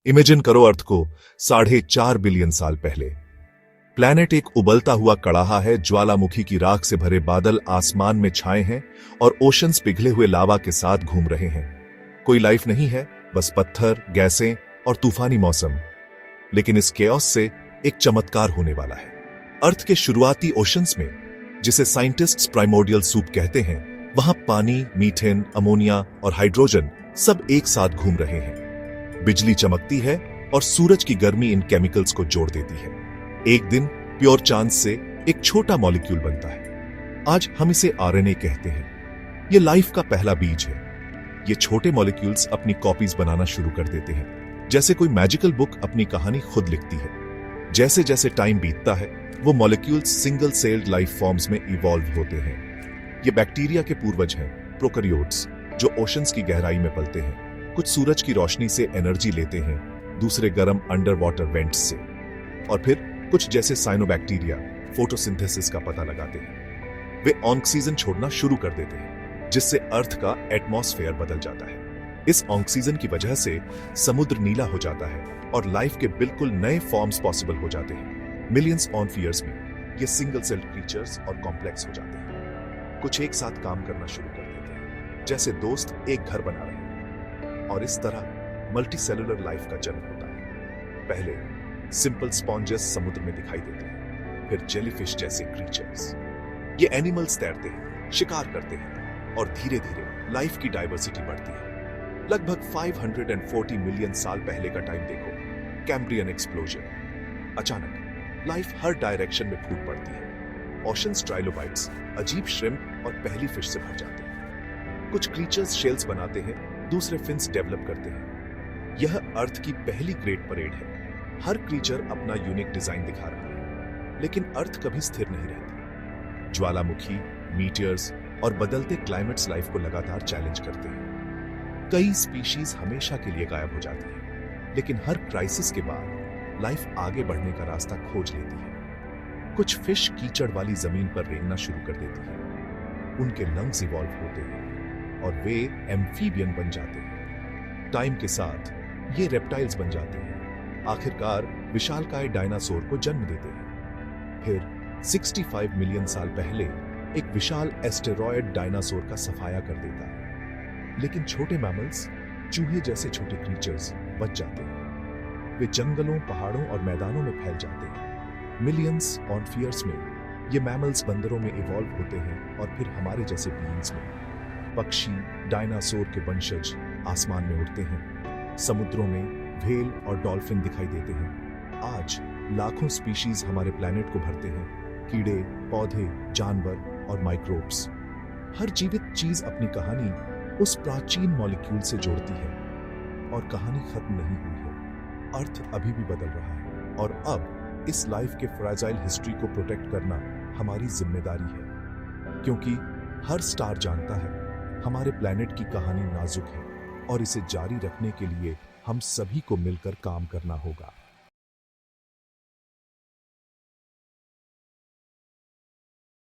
Imagine करो अर्थ को 4.5 billion साल पहले। प्लैनेट एक उबलता हुआ कड़ाहा है, ज्वालामुखी की राख से भरे बादल आसमान में छाए हैं और ओशंस पिघले हुए लावा के साथ घूम रहे हैं। कोई लाइफ नहीं है, बस पत्थर, गैसें और तूफानी मौसम। लेकिन इस केओस से एक चमत्कार होने वाला है। अर्थ के शुरुआती ओशंस में, जिसे साइंटिस्ट्स प्राइमोर्डियल सूप कहते हैं, वहां पानी, मीथेन, अमोनिया और हाइड्रोजन सब एक साथ घूम रहे हैं। बिजली चमकती है और सूरज की गर्मी इन केमिकल्स को जोड़ देती है। एक दिन प्योर चांद से एक छोटा मॉलिक्यूल बनता है। आज हम इसे आरएनए कहते हैं। यह लाइफ का पहला बीज है। ये छोटे मॉलिक्यूल्स अपनी कॉपीज बनाना शुरू कर देते हैं, जैसे कोई मैजिकल बुक अपनी कहानी खुद लिखती है। जैसे जैसे टाइम बीतता है, वो molecules single celled life forms में इवॉल्व होते हैं। ये बैक्टीरिया के पूर्वज हैं, प्रोकैरियोट्स, जो ओशंस की गहराई में पलते हैं। कुछ सूरज की रोशनी से एनर्जी लेते हैं, दूसरे गर्म अंडर वाटर वेंट्स से, और फिर कुछ जैसे साइनोबैक्टीरिया फोटोसिंथेसिस का पता लगाते हैं। वे ऑक्सीजन छोड़ना शुरू कर देते हैं, जिससे अर्थ का एटमॉस्फेयर बदल जाता है। इस ऑक्सीजन की वजह से समुद्र नीला हो जाता है और लाइफ के बिल्कुल नए फॉर्म्स पॉसिबल हो जाते हैं। मिलियंस ऑन ईयर्स में ये सिंगल सेल्ड क्रीचर्स और कॉम्प्लेक्स हो जाते हैं। कुछ एक साथ काम करना शुरू कर देते हैं, जैसे दोस्त एक घर बना रहे हैं। और इस तरह मल्टी सेलुलर लाइफ का जन्म होता है। पहले सिंपल स्पॉन्जेस समुद्र में दिखाई देते हैं, फिर जेलीफिश जैसे क्रीचर्स। ये एनिमल्स तैरते हैं, शिकार करते हैं, और धीरे धीरे लाइफ की डाइवर्सिटी बढ़ती है। लगभग 540 मिलियन साल पहले का टाइम देखो, कैम्ब्रियन एक्सप्लोजन। अचानक लाइफ हर डायरेक्शन में फूट पड़ती है। ओशंस ट्राइलोबाइट्स, अजीब श्रिम्प और पहली फिश से भर जाते हैं। कुछ क्रीचर्स शेल्स बनाते हैं, दूसरे फिन्स डेवलप करते हैं। यह अर्थ की पहली ग्रेट परेड है। हर क्रीचर अपना यूनिक डिजाइन दिखा रहा है, लेकिन अर्थ कभी स्थिर नहीं रहती। ज्वालामुखी, मीटियर्स और बदलते क्लाइमेट्स लाइफ को लगातार चैलेंज करते हैं। कई स्पीशीज हमेशा के लिए गायब हो जाती हैं, लेकिन हर क्राइसिस के बाद लाइफ आगे बढ़ने का रास्ता खोज लेती है। कुछ फिश कीचड़ वाली जमीन पर रेंगना शुरू कर देती है। उनके लंग्स इवॉल्व होते हैं और वे एम्फीबियन बन जाते हैं। टाइम के साथ ये रेप्टाइल्स बन जाते हैं, आखिरकार विशालकाय डायनासोर को जन्म देते हैं। फिर 65 मिलियन साल पहले एक विशाल एस्टेरॉयड डायनासोर का सफाया कर देता है। लेकिन छोटे मैमल्स, चूहे जैसे छोटे क्रीचर्स बच जाते हैं। वे जंगलों, पहाड़ों और मैदानों में फैल जाते हैं। मिलियंस ऑन ईयर्स में ये मैमल्स बंदरों में इवॉल्व होते हैं और फिर हमारे जैसे बीइंग्स में। पक्षी, डायनासोर के वंशज आसमान में उड़ते हैं। समुद्रों में व्हेल और डॉल्फिन दिखाई देते हैं। आज लाखों स्पीशीज हमारे प्लैनेट को भरते हैं। कीड़े, पौधे, जानवर और माइक्रोब्स। हर जीवित चीज अपनी कहानी उस प्राचीन मॉलिक्यूल से जोड़ती है, और कहानी खत्म नहीं हुई है। अर्थ अभी भी बदल रहा है, और अब इस लाइफ के फ्रेजाइल हिस्ट्री को प्रोटेक्ट करना हमारी जिम्मेदारी है। क्योंकि हर स्टार जानता है हमारे प्लैनेट की कहानी नाजुक है, और इसे जारी रखने के लिए हम सभी को मिलकर काम करना होगा।